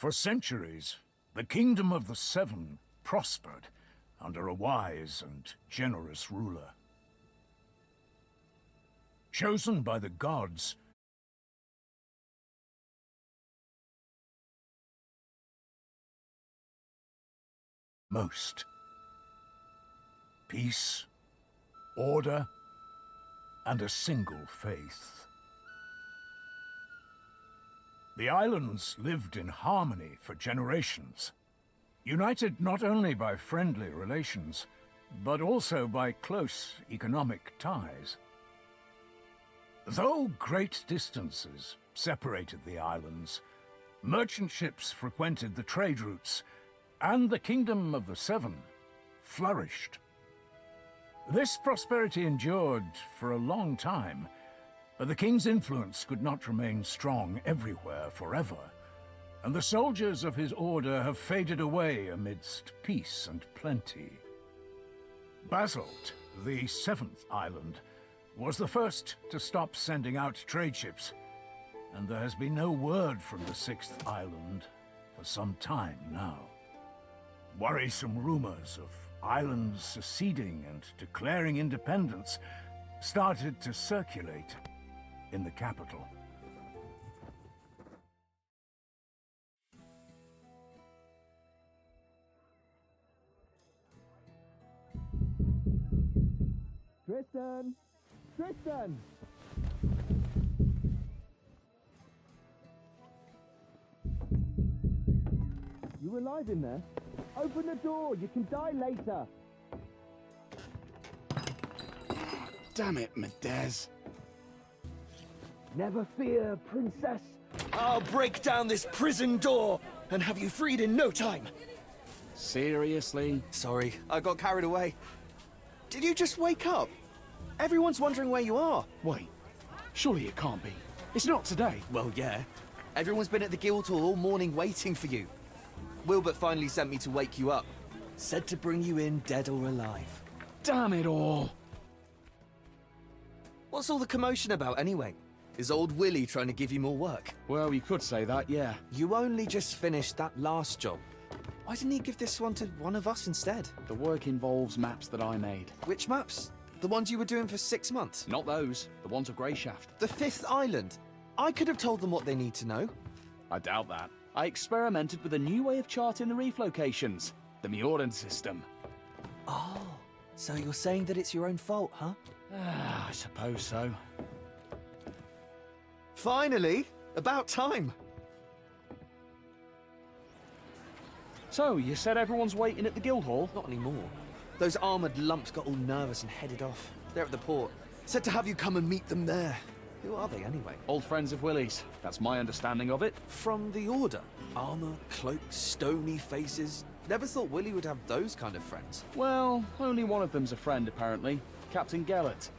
For centuries, the Kingdom of the Seven prospered under a wise and generous ruler. Chosen by the gods, most. Peace, order, and a single faith. The islands lived in harmony for generations, united not only by friendly relations, but also by close economic ties. Though great distances separated the islands, merchant ships frequented the trade routes, and the Kingdom of the Seven flourished. This prosperity endured for a long time, but the king's influence could not remain strong everywhere forever, and the soldiers of his order have faded away amidst peace and plenty. Basalt, the seventh island, was the first to stop sending out trade ships, and there has been no word from the sixth island for some time now. Worrisome rumors of islands seceding and declaring independence started to circulate in the capital. Tristan! Tristan! You alive in there? Open the door, you can die later. Damn it, Medez. Never fear, princess. I'll break down this prison door and have you freed in no time. Seriously? Sorry, I got carried away. Did you just wake up? Everyone's wondering where you are. Wait, surely it can't be. It's not today. Well, yeah. Everyone's been at the Guildhall all morning waiting for you. Wilbert finally sent me to wake you up. Said to bring you in dead or alive. Damn it all. What's all the commotion about anyway? Is old Willie trying to give you more work? Well, you could say that, yeah. You only just finished that last job. Why didn't he give this one to one of us instead? The work involves maps that I made. Which maps? The ones you were doing for 6 months? Not those. The ones of Greyshaft. The fifth island? I could have told them what they need to know. I doubt that. I experimented with a new way of charting the reef locations. The Mjordan system. Oh, so you're saying that it's your own fault, huh? I suppose so. Finally! About time! So, you said everyone's waiting at the Guildhall? Not anymore. Those armoured lumps got all nervous and headed off. They're at the port. Said to have you come and meet them there. Who are they, anyway? Old friends of Willie's. That's my understanding of it. From the Order? Armour, cloaks, stony faces. Never thought Willie would have those kind of friends. Well, only one of them's a friend, apparently. Captain Gellert.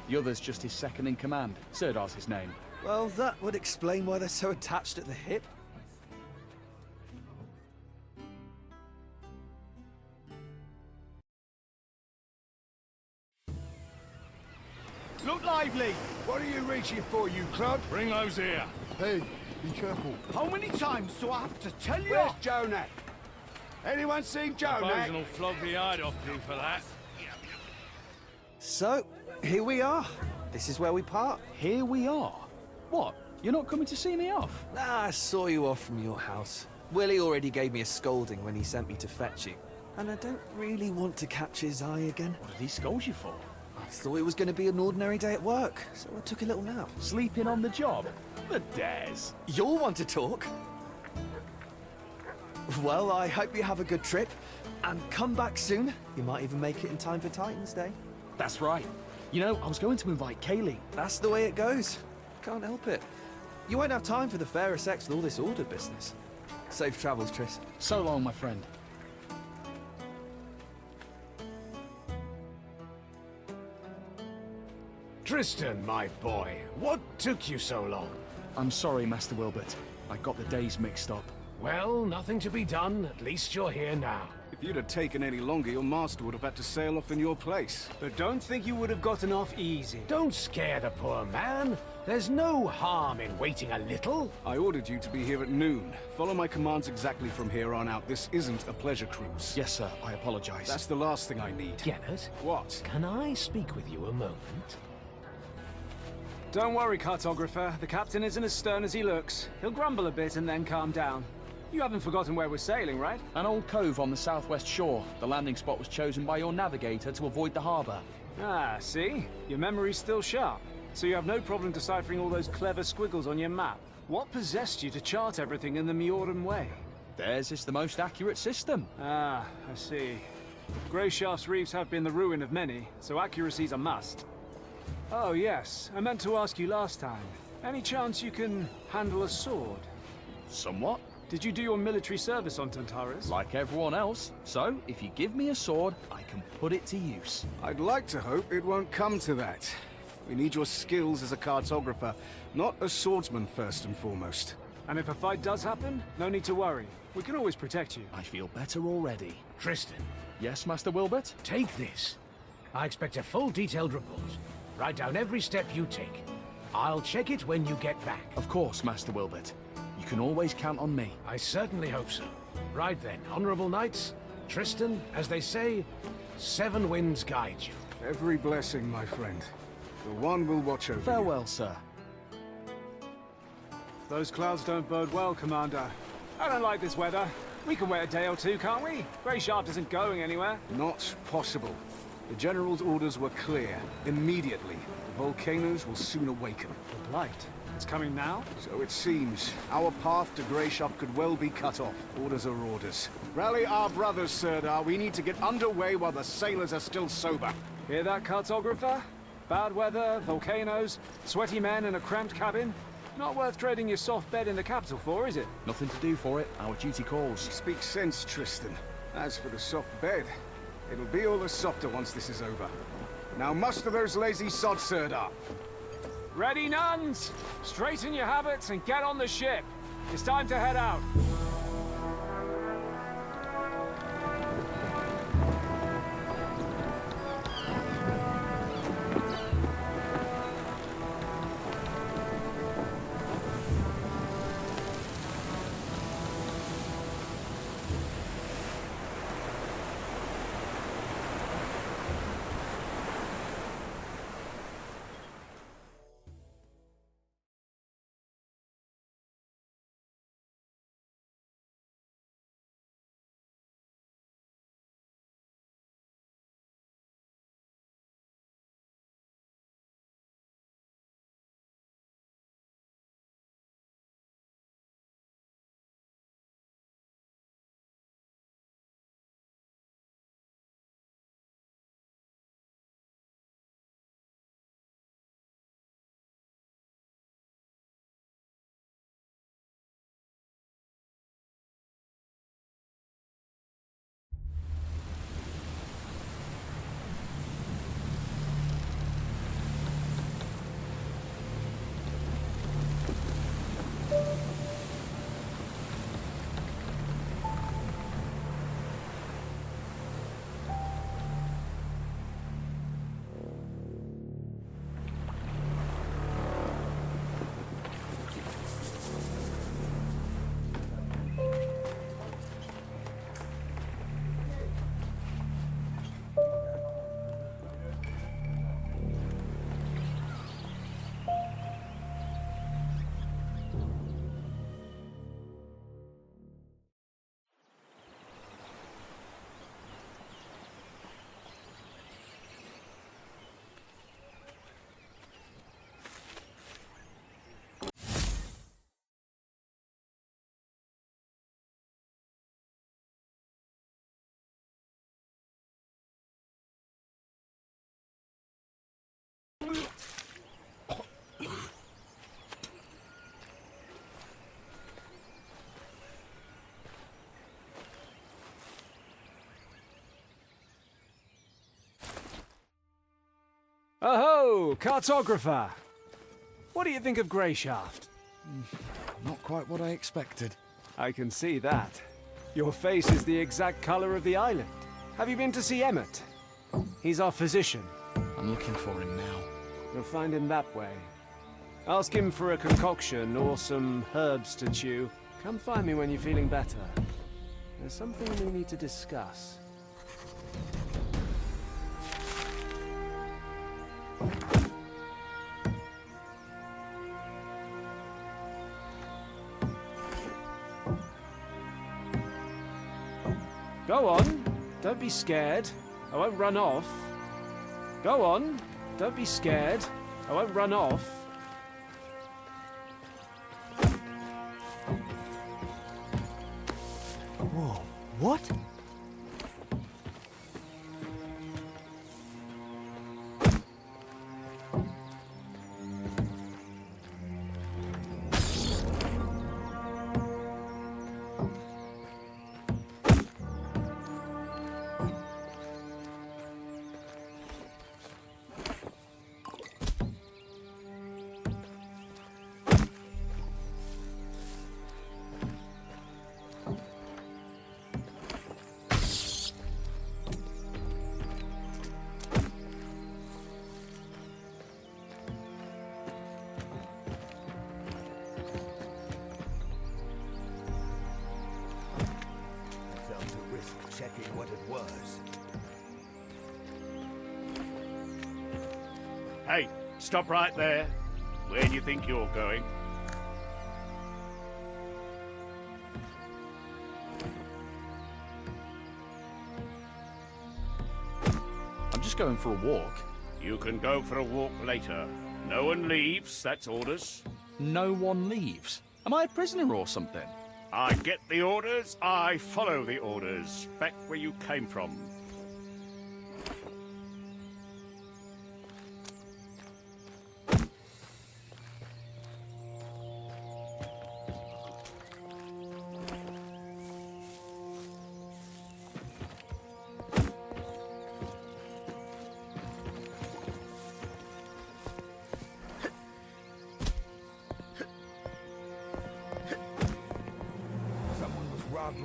The other's just his second in command. Sirdar's his name. Well, that would explain why they're so attached at the hip. Look lively! What are you reaching for, you clod? Bring those here. Hey, be careful. How many times do I have to tell you? Where's Jonak? Anyone seen Jonak? Bosun will flog the hide off you for that. So, here we are. This is where we part. Here we are. What? You're not coming to see me off? Nah, I saw you off from your house. Willie already gave me a scolding when he sent me to fetch you. And I don't really want to catch his eye again. What did he scold you for? I thought it was going to be an ordinary day at work, so I took a little nap. Sleeping on the job? The dares. You'll want to talk. Well, I hope you have a good trip, and come back soon. You might even make it in time for Titan's Day. That's right. You know, I was going to invite Kaylee. That's the way it goes. Can't help it. You won't have time for the fairer sex with all this order business. Safe travels, Tris. So long, my friend. Tristan, my boy, what took you so long? I'm sorry, Master Wilbert. I got the days mixed up. Well, nothing to be done. At least you're here now. If you'd have taken any longer, your master would have had to sail off in your place. But don't think you would have gotten off easy. Don't scare the poor man. There's no harm in waiting a little. I ordered you to be here at noon. Follow my commands exactly from here on out. This isn't a pleasure cruise. Yes, sir. I apologize. That's the last thing I need. Gellert, What? can I speak with you a moment? Don't worry, cartographer. The captain isn't as stern as he looks. He'll grumble a bit and then calm down. You haven't forgotten where we're sailing, right? An old cove on the southwest shore. The landing spot was chosen by your navigator to avoid the harbor. Ah, see? Your memory's still sharp. So you have no problem deciphering all those clever squiggles on your map. What possessed you to chart everything in the Mjordan way? Theirs is the most accurate system. Ah, I see. Greyshaft's reefs have been the ruin of many, so accuracy's a must. Oh yes, I meant to ask you last time. Any chance you can handle a sword? Somewhat. Did you do your military service on Tantarus? Like everyone else. So, if you give me a sword, I can put it to use. I'd like to hope it won't come to that. We need your skills as a cartographer, not a swordsman first and foremost. And if a fight does happen, no need to worry. We can always protect you. I feel better already. Tristan, Yes, Master Wilbert? take this. I expect a full detailed report. Write down every step you take. I'll check it when you get back. Of course, Master Wilbert. You can always count on me. I certainly hope so. Right then, honorable knights, Tristan, as they say, 7 winds guide you. Every blessing, my friend. The one will watch over you. Farewell, sir. Those clouds don't bode well, Commander. I don't like this weather. We can wait a day or two, can't we? Greyshaft isn't going anywhere. Not possible. The General's orders were clear. Immediately. The volcanoes will soon awaken. The blight. It's coming now? So it seems. Our path to Greyshaft could well be cut off. Orders are orders. Rally our brothers, Sirdar. We need to get underway while the sailors are still sober. Hear that, cartographer? Bad weather, volcanoes, sweaty men in a cramped cabin. Not worth trading your soft bed in the capital for, is it? Nothing to do for it. Our duty calls. Speak sense, Tristan. As for the soft bed, it'll be all the softer once this is over. Now muster those lazy sods, Sirdar. Ready, nuns? Straighten your habits and get on the ship. It's time to head out. Oh, cartographer! What do you think of Greyshaft? Not quite what I expected. I can see that. Your face is the exact color of the island. Have you been to see Emmett? He's our physician. I'm looking for him now. You'll find him that way. Ask him for a concoction or some herbs to chew. Come find me when you're feeling better. There's something we need to discuss. Go on, don't be scared. I won't run off. Go on, don't be scared. I won't run off. Whoa, what? Checking what it was. Hey, stop right there. Where do you think you're going? I'm just going for a walk. You can go for a walk later. No one leaves, that's orders. No one leaves. Am I a prisoner or something? I get the orders, I follow the orders. Back where you came from.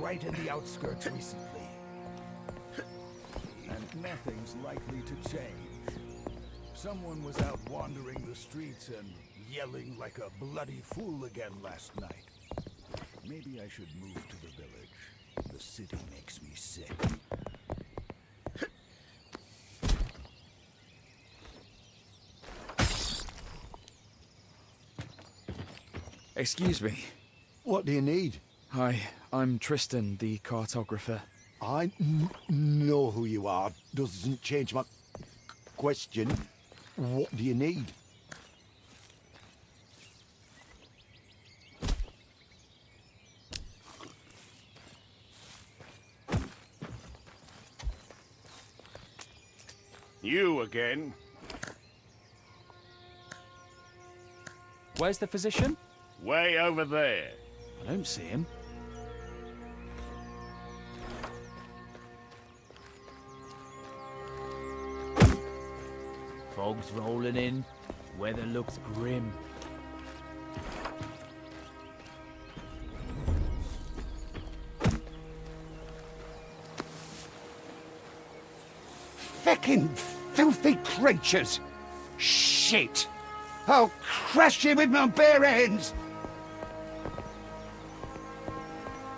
Right in the outskirts recently. And nothing's likely to change. Someone was out wandering the streets and yelling like a bloody fool again last night. Maybe I should move to the village. The city makes me sick. Excuse me. What do you need? Hi, I'm Tristan, the cartographer. I know who you are. Doesn't change my question. What do you need? You again. Where's the physician? Way over there. I don't see him. Fog's rolling in. Weather looks grim. Feckin' filthy creatures! Shit! I'll crush you with my bare hands!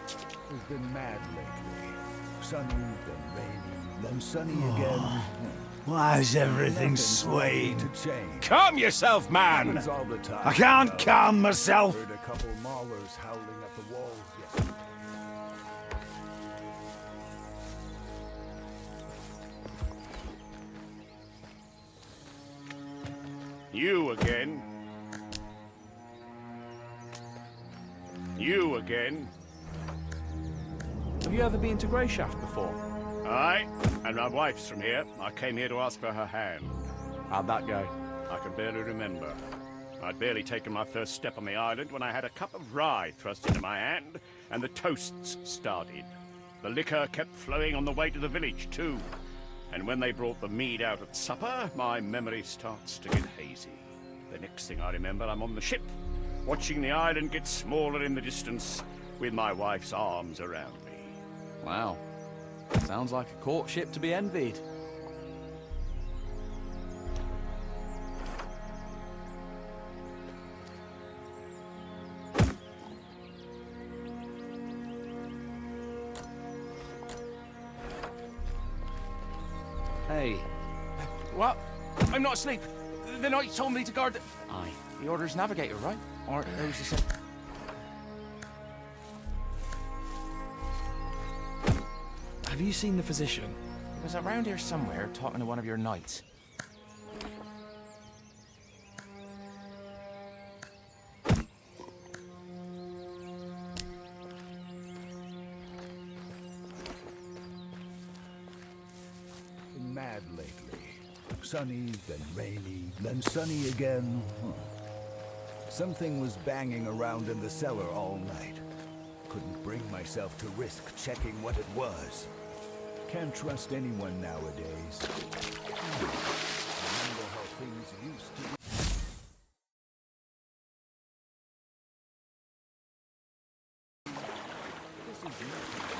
It's been mad lately. Sunny, then rainy, then sunny again. Why's everything Nothing swayed? to change. Calm yourself, man! Happens all the time. I can't calm myself! Heard a couple maulers howling at the walls yesterday. You again. You again. Have you ever been to Greyshaft before? Aye, and my wife's from here. I came here to ask for her hand. How'd that go? I can barely remember. I'd barely taken my first step on the island when I had a cup of rye thrust into my hand, and the toasts started. The liquor kept flowing on the way to the village, too. And when they brought the mead out at supper, my memory starts to get hazy. The next thing I remember, I'm on the ship, watching the island get smaller in the distance, with my wife's arms around me. Wow. Sounds like a courtship to be envied. Hey. What? I'm not asleep. The knight told me to guard the... Aye. The Order's navigator, right? Or who's the same? Have you seen the physician? He was around here somewhere talking to one of your knights. Been mad lately. Sunny, then rainy, then sunny again. Something was banging around in the cellar all night. Couldn't bring myself to risk checking what it was. Can't trust anyone nowadays. Remember how things used to be. This is nothing.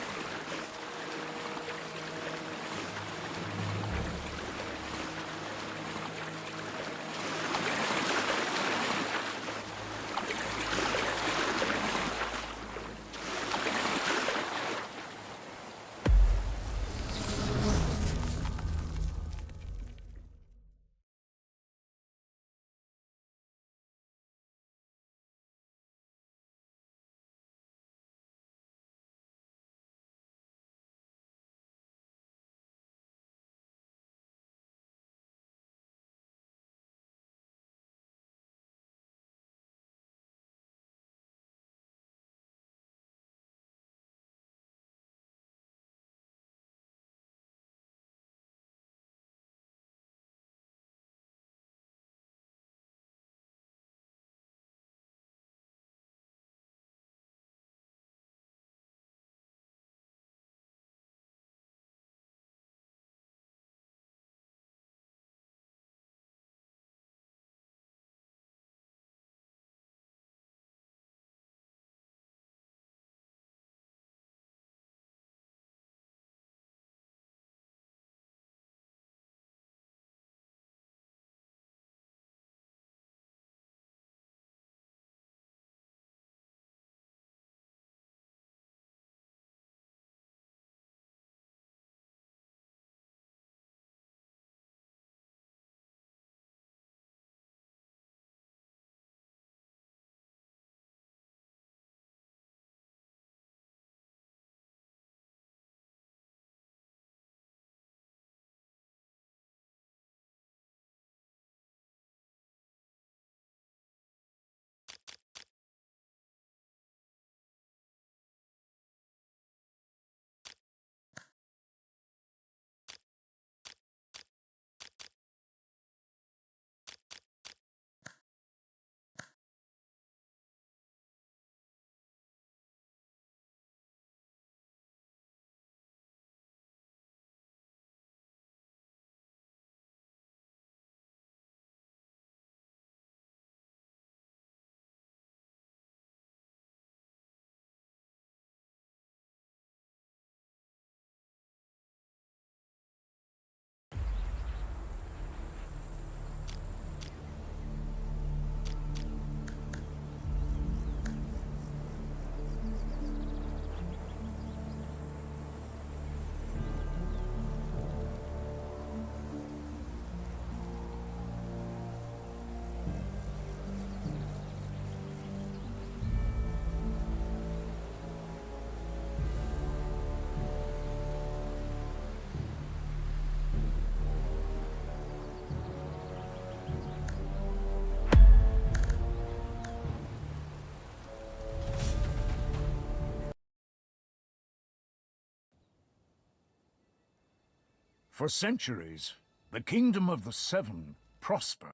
For centuries, the Kingdom of the Seven prospered.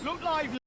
Look lively!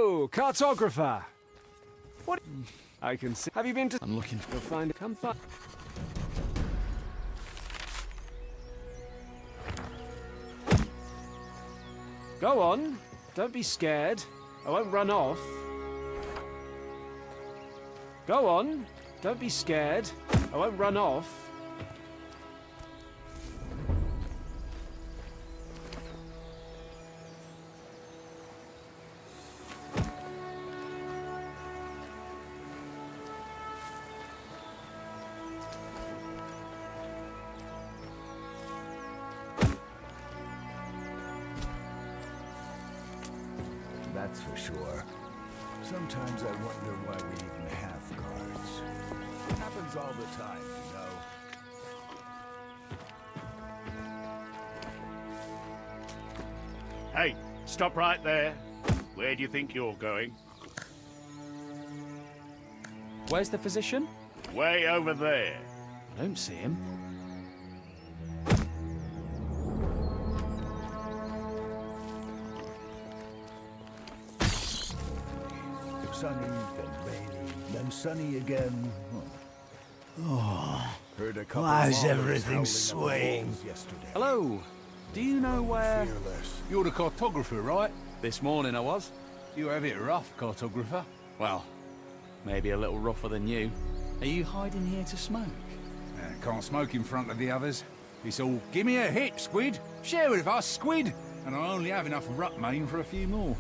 Hello, cartographer. What? I can see. Have you been to? I'm looking for... You'll find it. Come find. Go on. Don't be scared. I won't run off. Go on. Don't be scared. I won't run off. That's for sure. Sometimes I wonder why we even have guards. It happens all the time, you know. Hey, stop right there. Where do you think you're going? Where's the physician? Way over there. I don't see him. Sunny, then rainy, then sunny again. Heard a couple Why's of everything howling swaying? at the wolves yesterday. Hello. Do you know where... Fearless. You're the cartographer, right? This morning I was. You have it rough, cartographer. Well, maybe a little rougher than you. Are you hiding here to smoke? Can't smoke in front of the others. It's all, give me a hit, Squid. Share it with us, Squid. And I only have enough Rutmane for a few more.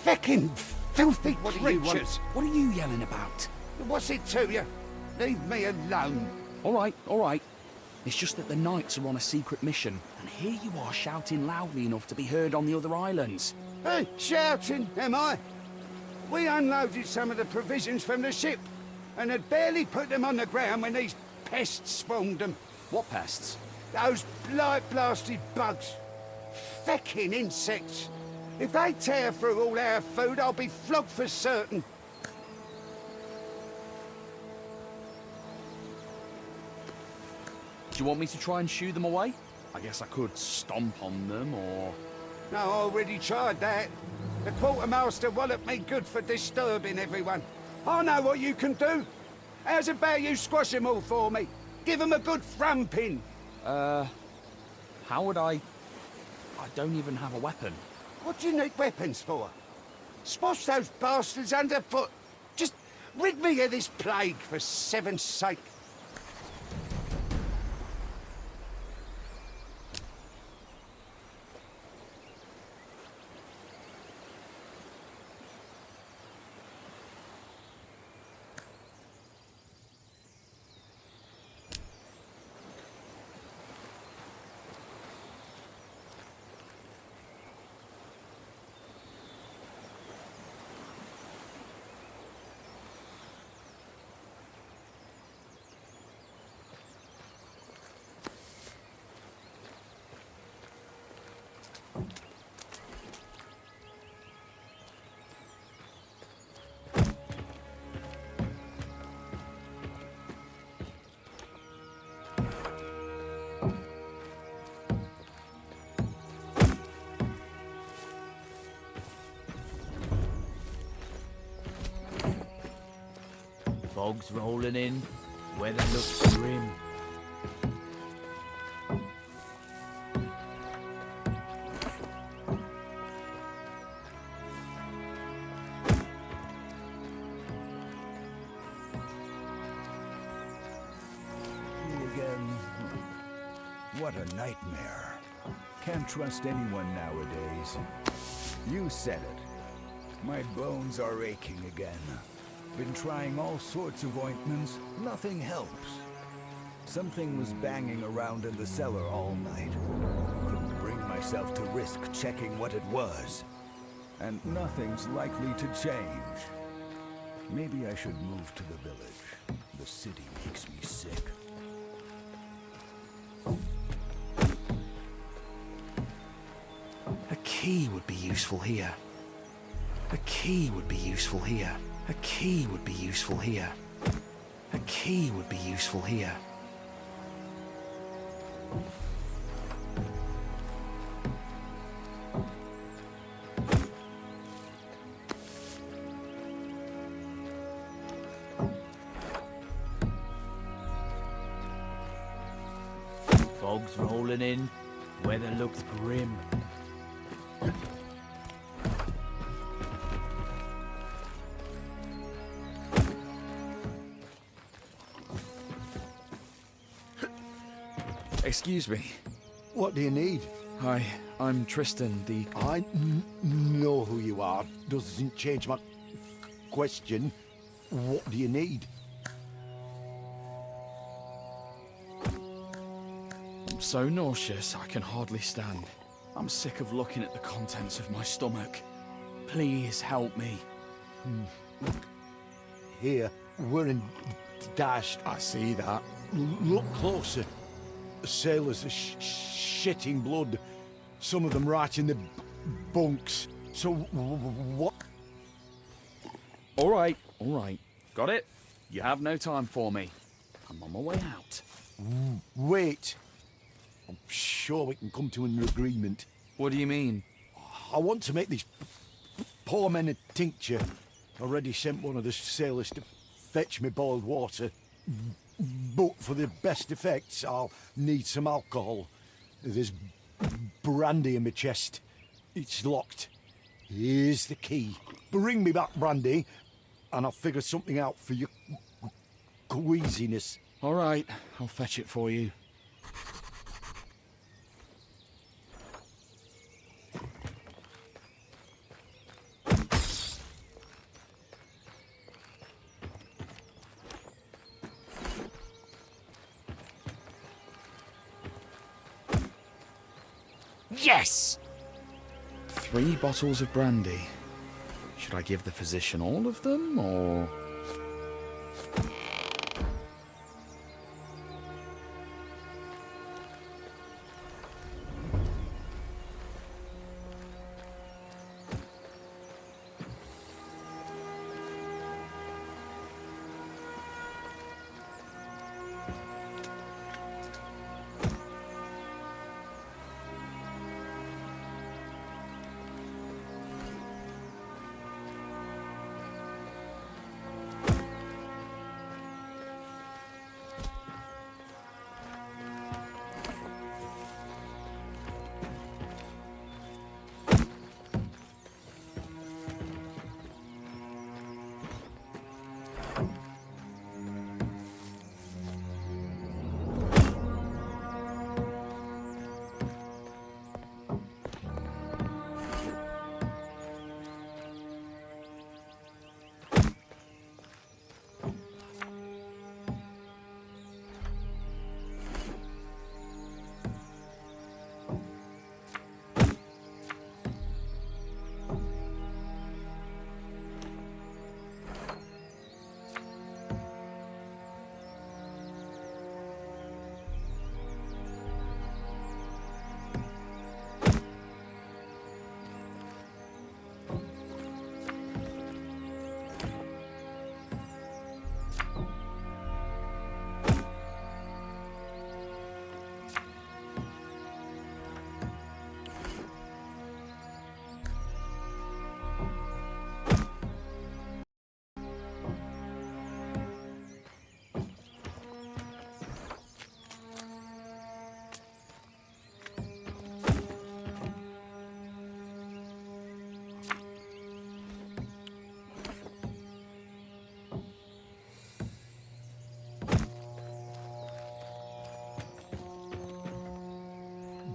Feckin' filthy creatures! What are you yelling about? What's it to you? Leave me alone. All right. It's just that the knights are on a secret mission, and here you are shouting loudly enough to be heard on the other islands. Hey, shouting, am I? We unloaded some of the provisions from the ship, and had barely put them on the ground when these pests swarmed them. What pests? Those blight-blasted bugs. Feckin' insects. If they tear through all our food, I'll be flogged for certain. Do you want me to try and shoo them away? I guess I could stomp on them, or... No, I already tried that. The quartermaster walloped me good for disturbing everyone. I know what you can do. How's about you squash them all for me? Give them a good thumping. How would I don't even have a weapon. What do you need weapons for? Squash those bastards underfoot. Just rid me of this plague, for seven's sake. Fog's rolling in. Weather looks grim. Again. What a nightmare. Can't trust anyone nowadays. You said it. My bones are aching again. Been trying all sorts of ointments. Nothing helps. Something was banging around in the cellar all night. Couldn't bring myself to risk checking what it was. And nothing's likely to change. Maybe I should move to the village. The city makes me sick. key would be useful here. A key would be useful here. A key would be useful here. A key would be useful here. Fog's rolling in. Weather looks grim. Excuse me. What do you need? Hi, I'm Tristan, the... I know who you are. Doesn't change my question. What do you need? I'm so nauseous I can hardly stand. I'm sick of looking at the contents of my stomach. Please help me. Here, we're in dashed. I see that. Look closer. Sailors are shitting blood. Some of them right in the bunks. So what? All right. Got it? You have no time for me. I'm on my way out. Wait. I'm sure we can come to an agreement. What do you mean? I want to make these poor men a tincture. Already sent one of the sailors to fetch me boiled water. But for the best effects, I'll need some alcohol. There's brandy in my chest. It's locked. Here's the key. Bring me back brandy, and I'll figure something out for your queasiness. All right, I'll fetch it for you. Yes! 3 bottles of brandy. Should I give the physician all of them, or...?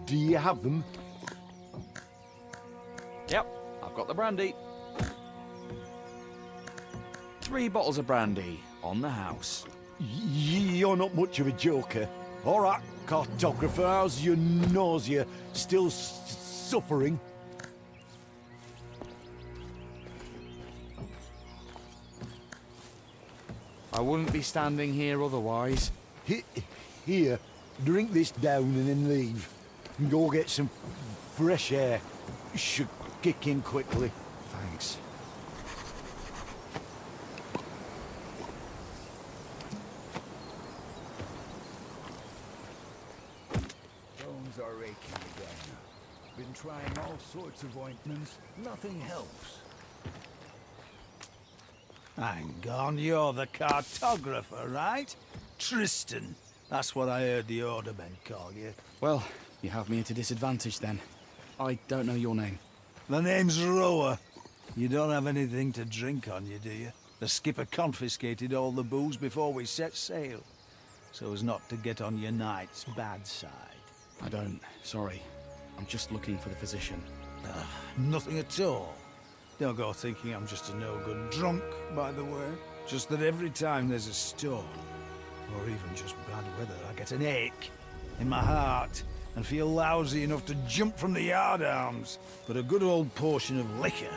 Do you have them? Yep, I've got the brandy. 3 bottles of brandy on the house. You're not much of a joker. All right, cartographer, how's your nausea? Still suffering? I wouldn't be standing here otherwise. Here, drink this down and then leave. And go get some fresh air. should kick in quickly. Thanks. Bones are aching again. Been trying all sorts of ointments. Nothing helps. Hang on, you're the cartographer, right? Tristan. That's what I heard the Ordermen call you. Well, you have me at a disadvantage then. I don't know your name. The name's Rower. You don't have anything to drink on you, do you? The skipper confiscated all the booze before we set sail, so as not to get on your knight's bad side. I don't. Sorry. I'm just looking for the physician. Nothing at all. Don't go thinking I'm just a no-good drunk, by the way. Just that every time there's a storm, or even just bad weather, I get an ache in my heart and feel lousy enough to jump from the yardarms. But a good old portion of liquor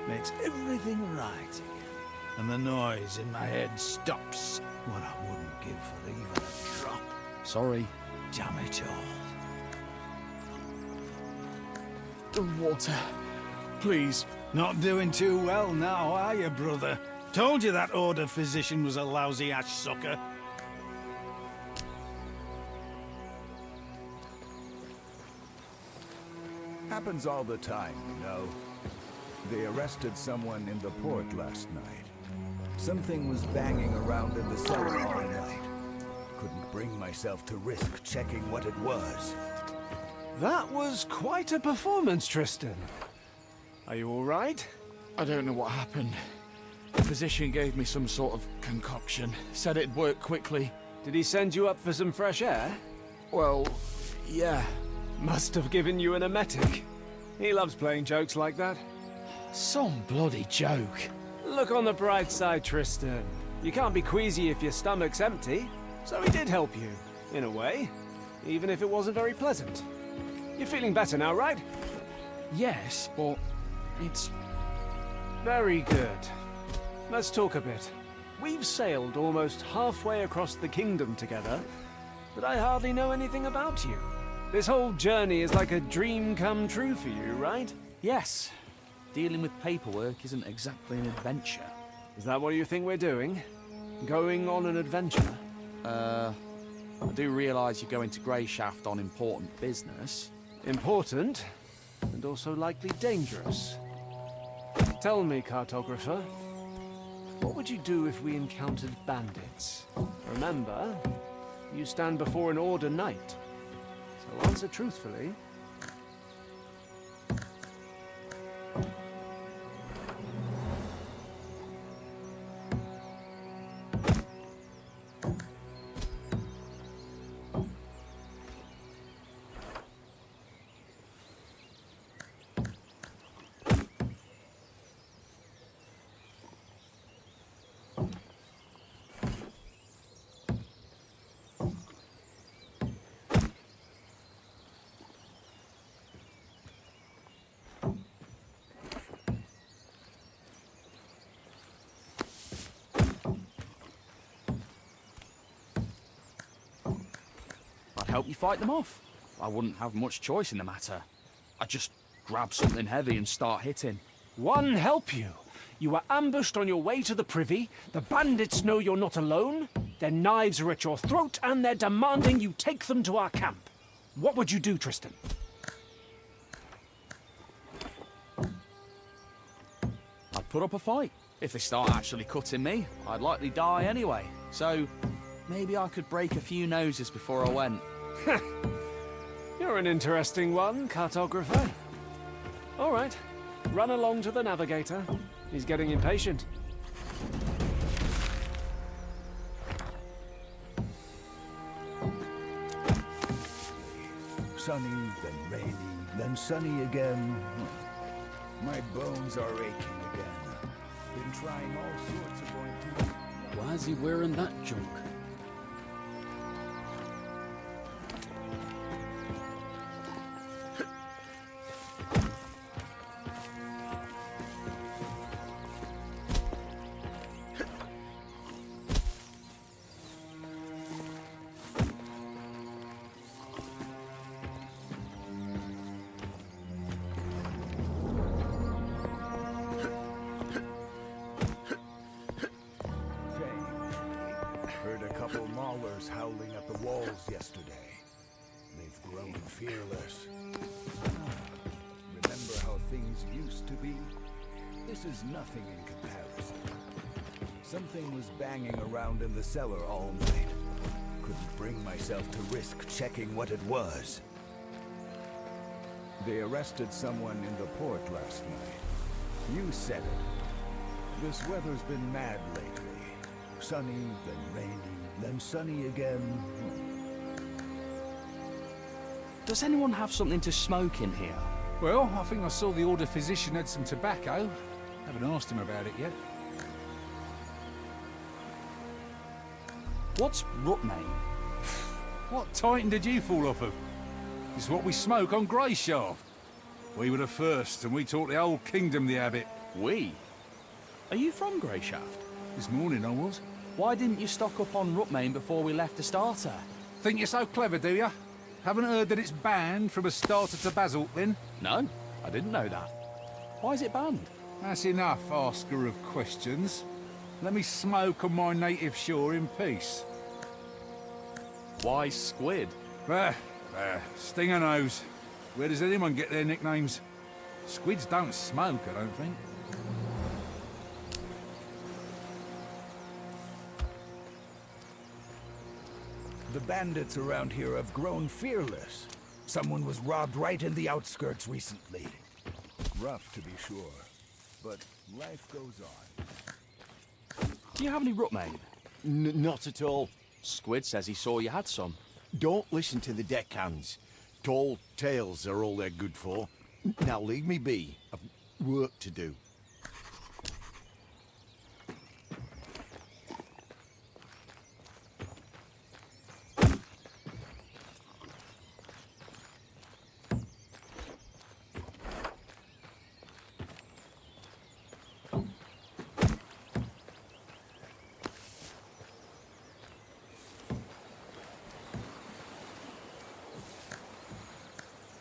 makes everything right again. And the noise in my head stops. What I wouldn't give for even a drop. Sorry. Damn it all. The water. Please. Not doing too well now, are you, brother? Told you that Order physician was a lousy ash sucker. Happens all the time, you know. They arrested someone in the port last night. Something was banging around in the cellar all night. Couldn't bring myself to risk checking what it was. That was quite a performance, Tristan. Are you all right? I don't know what happened. The physician gave me some sort of concoction. Said it'd work quickly. Did he send you up for some fresh air? Well, yeah. Must have given you an emetic. He loves playing jokes like that. Some bloody joke. Look on the bright side, Tristan. You can't be queasy if your stomach's empty. So he did help you, in a way. Even if it wasn't very pleasant. You're feeling better now, right? Yes, but it's... Very good. Let's talk a bit. We've sailed almost halfway across the kingdom together, but I hardly know anything about you. This whole journey is like a dream come true for you, right? Yes. Dealing with paperwork isn't exactly an adventure. Is that what you think we're doing? Going on an adventure? I do realise you're going to Greyshaft on important business. Important, and also likely dangerous. Tell me, cartographer, what would you do if we encountered bandits? Remember, you stand before an Order knight, so answer truthfully. Help you fight them off. I wouldn't have much choice in the matter. I'd just grab something heavy and start hitting. One help you. You were ambushed on your way to the privy. The bandits know you're not alone. Their knives are at your throat and they're demanding you take them to our camp. What would you do, Tristan? I'd put up a fight. If they start actually cutting me, I'd likely die anyway. So maybe I could break a few noses before I went. You're an interesting one, cartographer. All right, run along to the navigator. He's getting impatient. Sunny, then rainy, then sunny again. My bones are aching again. Been trying all sorts of ointments. Why is he wearing that junk? fearless. Remember how things used to be? This is nothing in comparison. Something was banging around in the cellar all night. Couldn't bring myself to risk checking what it was. They arrested someone in the port last night. You said it. This weather's been mad lately. Sunny, then rainy, then sunny again. Does anyone have something to smoke in here? Well, I think I saw the Order physician had some tobacco. Haven't asked him about it yet. What's Rutmane? What titan did you fall off of? It's what we smoke on Greyshaft. We were the first, and we taught the whole kingdom the habit. We? Are you from Greyshaft? This morning I was. Why didn't you stock up on Rutmane before we left the starter? Think you're so clever, do you? Haven't heard that it's banned from a starter to basalt, then? No, I didn't know that. Why is it banned? That's enough, asker of questions. Let me smoke on my native shore in peace. Why squid? Stinger nose. Where does anyone get their nicknames? Squids don't smoke, I don't think. The bandits around here have grown fearless. Someone was robbed right in the outskirts recently. Rough, to be sure, but life goes on. Do you have any Rutmane? Not at all. Squid says he saw you had some. Don't listen to the deckhands. Tall tales are all they're good for. Now leave me be. I've work to do.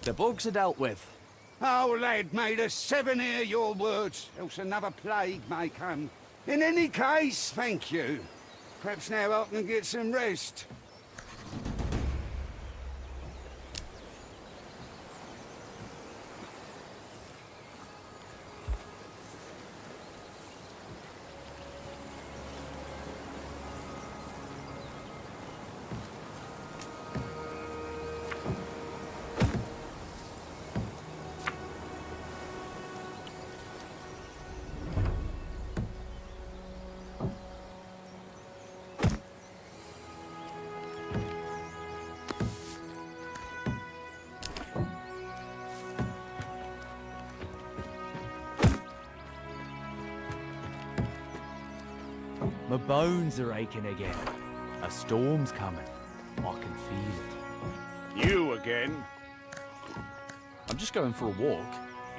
The bugs are dealt with. Oh, lad, made us 7 hear your words, else another plague may come. In any case, thank you. Perhaps now I can get some rest. My bones are aching again. A storm's coming. I can feel it. You again? I'm just going for a walk.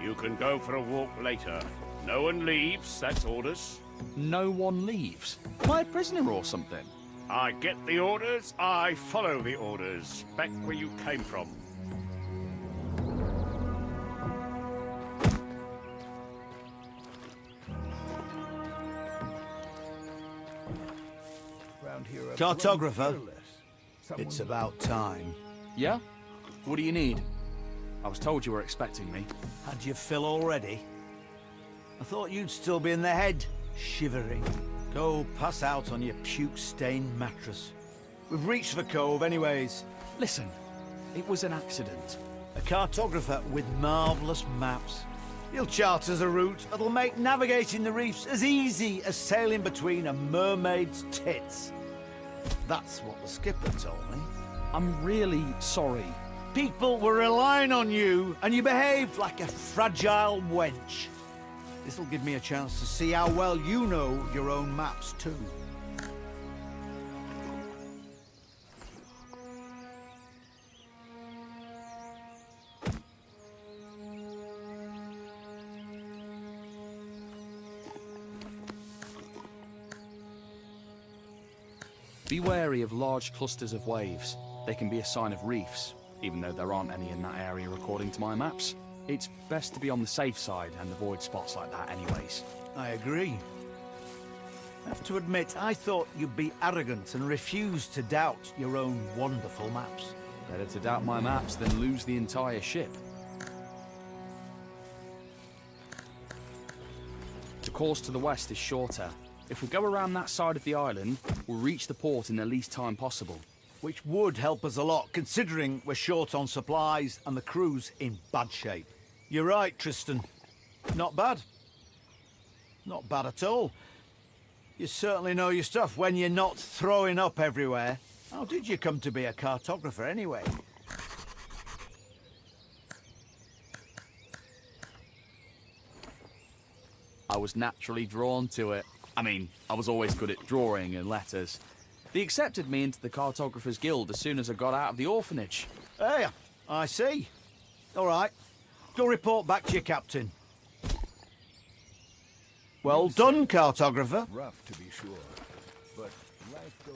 You can go for a walk later. No one leaves, that's orders. No one leaves? Am I a prisoner or something? I get the orders, I follow the orders. Back where you came from. Cartographer, it's about time. Yeah? What do you need? I was told you were expecting me. Had your fill already? I thought you'd still be in the head, shivering. Go pass out on your puke-stained mattress. We've reached the cove anyways. Listen, it was an accident. A cartographer with marvellous maps. He'll chart us a route that'll make navigating the reefs as easy as sailing between a mermaid's tits. That's what the skipper told me. I'm really sorry. People were relying on you, and you behaved like a fragile wench. This'll give me a chance to see how well you know your own maps, too. Be wary of large clusters of waves. They can be a sign of reefs, even though there aren't any in that area according to my maps. It's best to be on the safe side and avoid spots like that anyways. I agree. I have to admit, I thought you'd be arrogant and refuse to doubt your own wonderful maps. Better to doubt my maps than lose the entire ship. The course to the west is shorter. If we go around that side of the island, we'll reach the port in the least time possible. Which would help us a lot, considering we're short on supplies and the crew's in bad shape. You're right, Tristan. Not bad. Not bad at all. You certainly know your stuff when you're not throwing up everywhere. How did you come to be a cartographer anyway? I was naturally drawn to it. I mean, I was always good at drawing and letters. They accepted me into the Cartographers Guild as soon as I got out of the orphanage. Hey, I see. All right. Go report back to your captain. Well done, cartographer. Rough, to be sure, but life goes...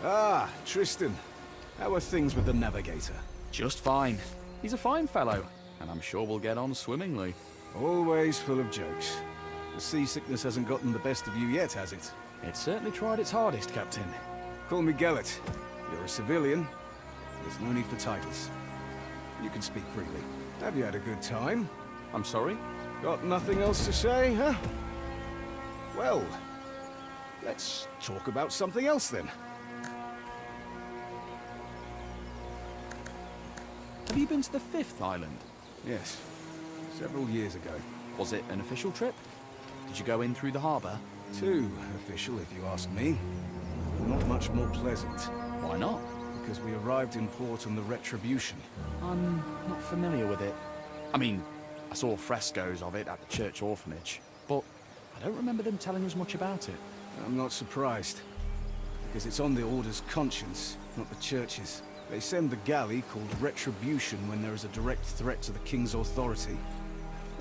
Ah, Tristan. How are things with the navigator? Just fine. He's a fine fellow, and I'm sure we'll get on swimmingly. Always full of jokes. The seasickness hasn't gotten the best of you yet, has it? It certainly tried its hardest, Captain. Call me Gellet. You're a civilian. There's no need for titles. You can speak freely. Have you had a good time? I'm sorry? Got nothing else to say, huh? Well, let's talk about something else then. Have you been to the 5th island? Yes. Several years ago. Was it an official trip? Did you go in through the harbour? Too official, if you ask me. Not much more pleasant. Why not? Because we arrived in port on the Retribution. I'm not familiar with it. I mean, I saw frescoes of it at the church orphanage, but I don't remember them telling us much about it. I'm not surprised. Because it's on the Order's conscience, not the church's. They send the galley called Retribution when there is a direct threat to the King's authority.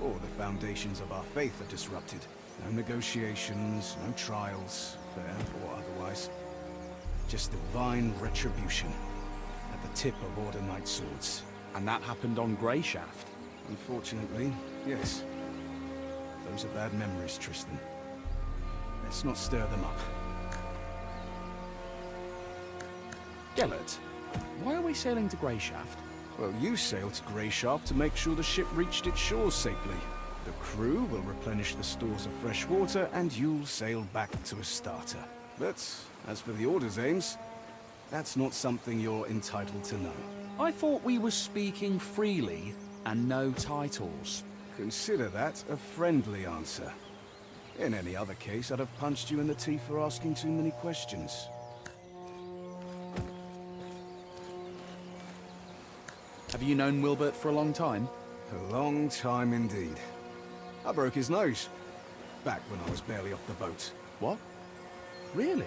Or the foundations of our faith are disrupted. No negotiations, no trials, fair or otherwise. Just divine retribution at the tip of Order Knight swords. And that happened on Greyshaft? Unfortunately, yes. Those are bad memories, Tristan. Let's not stir them up. Gellet, why are we sailing to Greyshaft? Well, you sailed to Greyshaft to make sure the ship reached its shores safely. The crew will replenish the stores of fresh water, and you'll sail back to Astarte. But as for the Order's aims, that's not something you're entitled to know. I thought we were speaking freely and no titles. Consider that a friendly answer. In any other case, I'd have punched you in the teeth for asking too many questions. Have you known Wilbert for a long time? A long time indeed. I broke his nose. Back when I was barely off the boat. What? Really?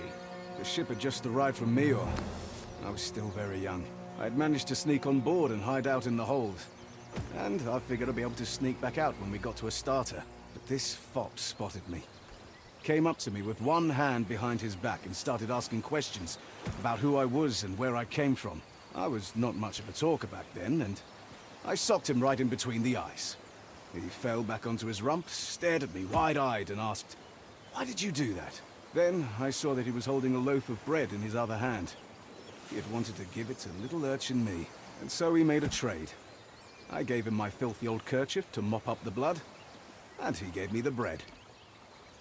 The ship had just arrived from Mior. I was still very young. I had managed to sneak on board and hide out in the hold. And I figured I'd be able to sneak back out when we got to Astarte. But this fop spotted me. Came up to me with one hand behind his back and started asking questions about who I was and where I came from. I was not much of a talker back then, and I socked him right in between the eyes. He fell back onto his rump, stared at me wide-eyed and asked, "Why did you do that?" Then I saw that he was holding a loaf of bread in his other hand. He had wanted to give it to little urchin me, and so we made a trade. I gave him my filthy old kerchief to mop up the blood, and he gave me the bread.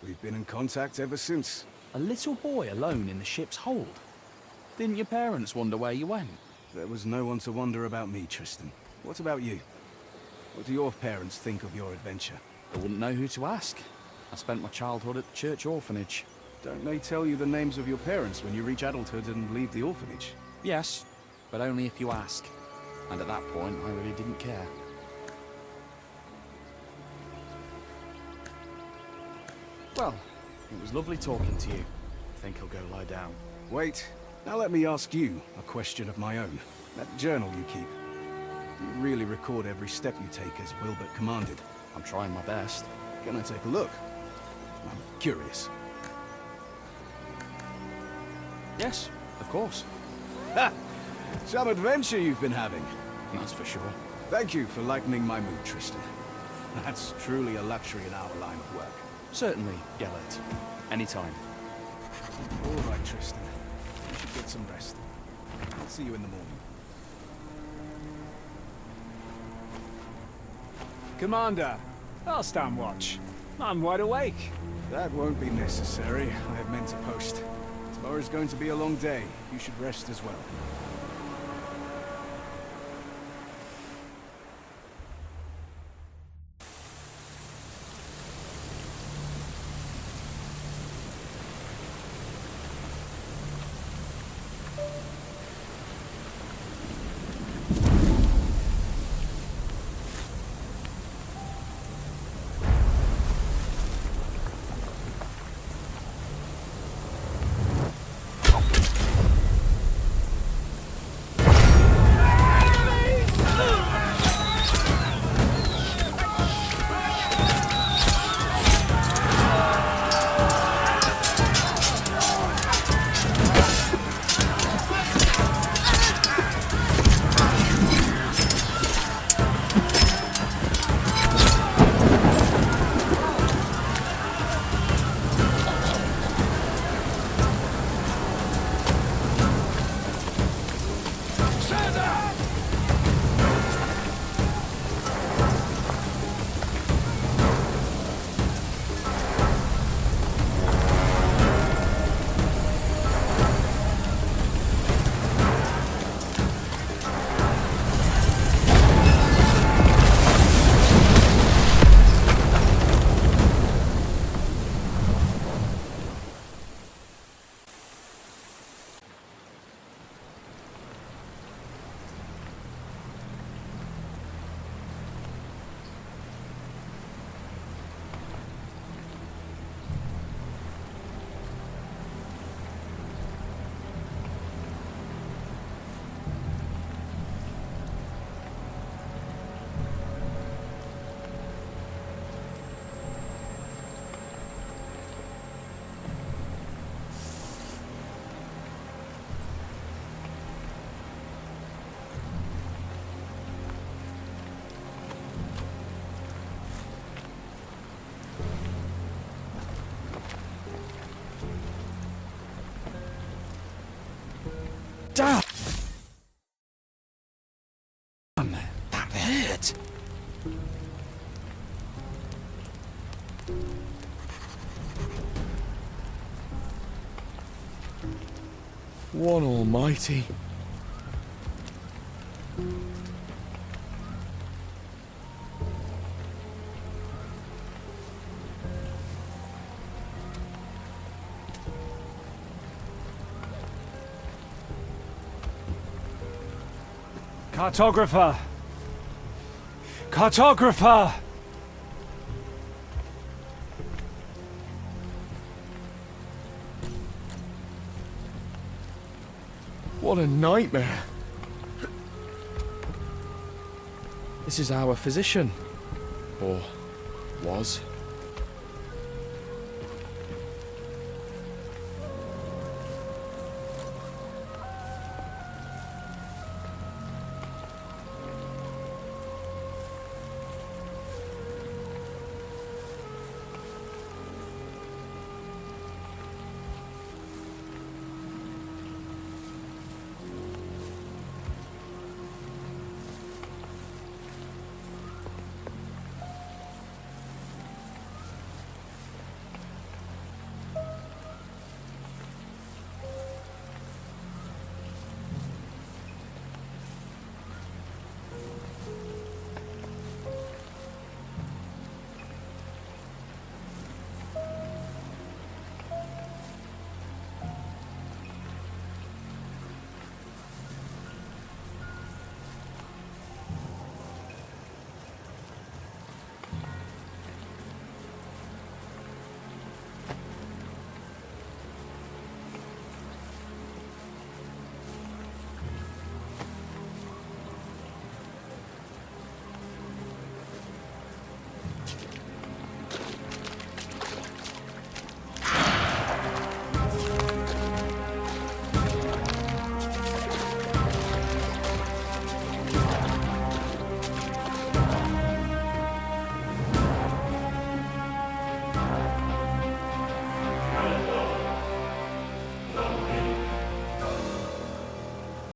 We've been in contact ever since. A little boy alone in the ship's hold? Didn't your parents wonder where you went? There was no one to wonder about me, Tristan. What about you? What do your parents think of your adventure? I wouldn't know who to ask. I spent my childhood at the church orphanage. Don't they tell you the names of your parents when you reach adulthood and leave the orphanage? Yes, but only if you ask. And at that point, I really didn't care. Well, it was lovely talking to you. I think I'll go lie down. Wait. Now let me ask you a question of my own. That journal you keep, do you really record every step you take as Wilbert commanded? I'm trying my best. Can I take a look? I'm curious. Yes, of course. Ha! Some adventure you've been having. That's for sure. Thank you for lightening my mood, Tristan. That's truly a luxury in our line of work. Certainly, Gellert. Anytime. All right, Tristan. You should get some rest. I'll see you in the morning. Commander, I'll stand watch. I'm wide awake. That won't be necessary. I have men to post. Tomorrow's going to be a long day. You should rest as well. Damn! That hurt! One almighty. Cartographer! Cartographer! What a nightmare. This is our physician. Or was.